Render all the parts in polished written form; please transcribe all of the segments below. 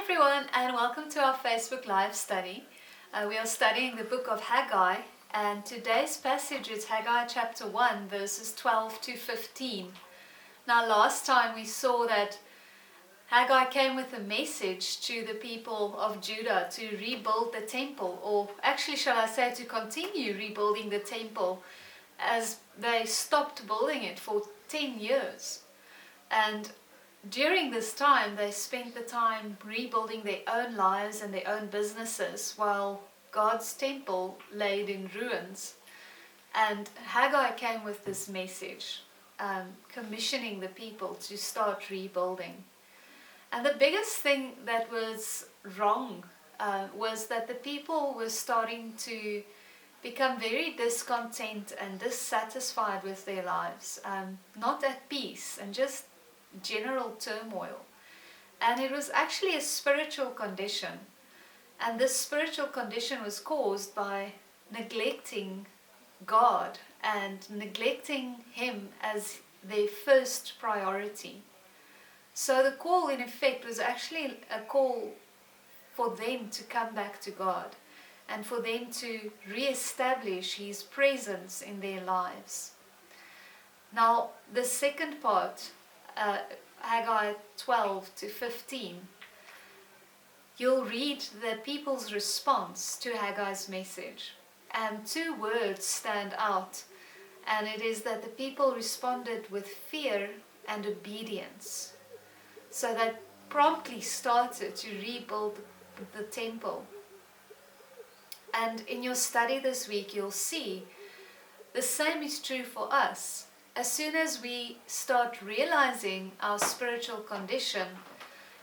everyone, and welcome to our Facebook Live study. We are studying the book of Haggai, and today's passage is Haggai chapter 1 verses 12 to 15. Now last time we saw that Haggai came with a message to the people of Judah to rebuild the temple, or actually shall I say to continue rebuilding the temple, as they stopped building it for 10 years. And during this time, they spent the time rebuilding their own lives and their own businesses while God's temple laid in ruins. And Haggai came with this message, commissioning the people to start rebuilding. And the biggest thing that was wrong was that the people were starting to become very discontent and dissatisfied with their lives, not at peace, and just general turmoil. And it was actually a spiritual condition, and this spiritual condition was caused by neglecting God and neglecting Him as their first priority. So the call in effect was actually a call for them to come back to God and for them to re-establish His presence in their lives. Now the second part, Haggai 12 to 15, you'll read the people's response to Haggai's message, and two words stand out, and it is that the people responded with fear and obedience. So they promptly started to rebuild the temple. And in your study this week, you'll see the same is true for us. As soon as we start realizing our spiritual condition,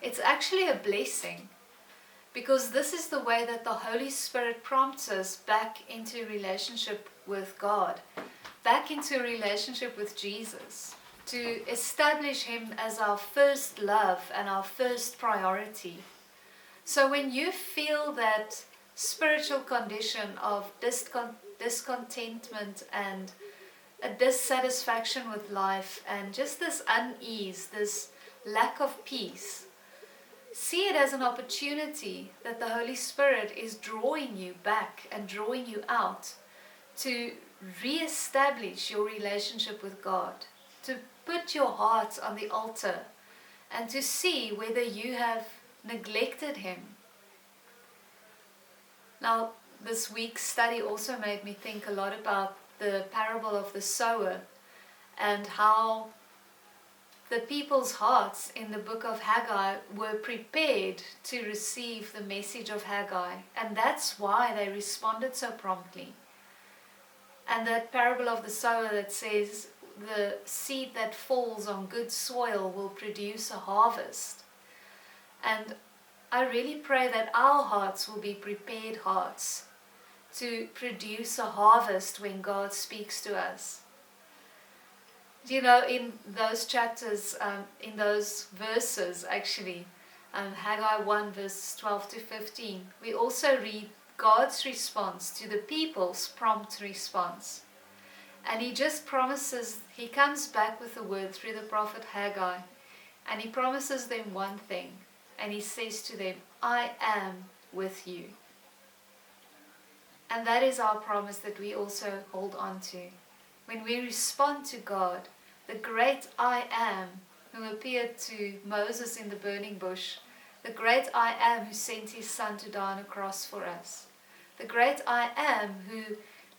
it's actually a blessing, because this is the way that the Holy Spirit prompts us back into relationship with God, back into a relationship with Jesus, to establish Him as our first love and our first priority. So when you feel that spiritual condition of discontentment and a dissatisfaction with life and just this unease, this lack of peace, see it as an opportunity that the Holy Spirit is drawing you back and drawing you out to re-establish your relationship with God, to put your heart on the altar and to see whether you have neglected Him. Now, this week's study also made me think a lot about the parable of the sower and how the people's hearts in the book of Haggai were prepared to receive the message of Haggai, and that's why they responded so promptly. And that parable of the sower that says the seed that falls on good soil will produce a harvest. And I really pray that our hearts will be prepared hearts to produce a harvest when God speaks to us. You know, in those chapters, in those verses actually, Haggai 1 verses 12 to 15, we also read God's response to the people's prompt response. And He just promises, He comes back with the word through the prophet Haggai, and He promises them one thing, and He says to them, I am with you. And that is our promise that we also hold on to. When we respond to God, the great I am who appeared to Moses in the burning bush, the great I am who sent His Son to die on a cross for us, the great I am who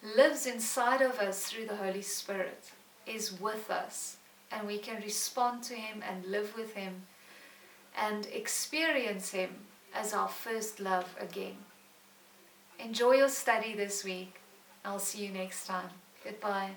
lives inside of us through the Holy Spirit, is with us, and we can respond to Him and live with Him and experience Him as our first love again. Enjoy your study this week. I'll see you next time. Goodbye.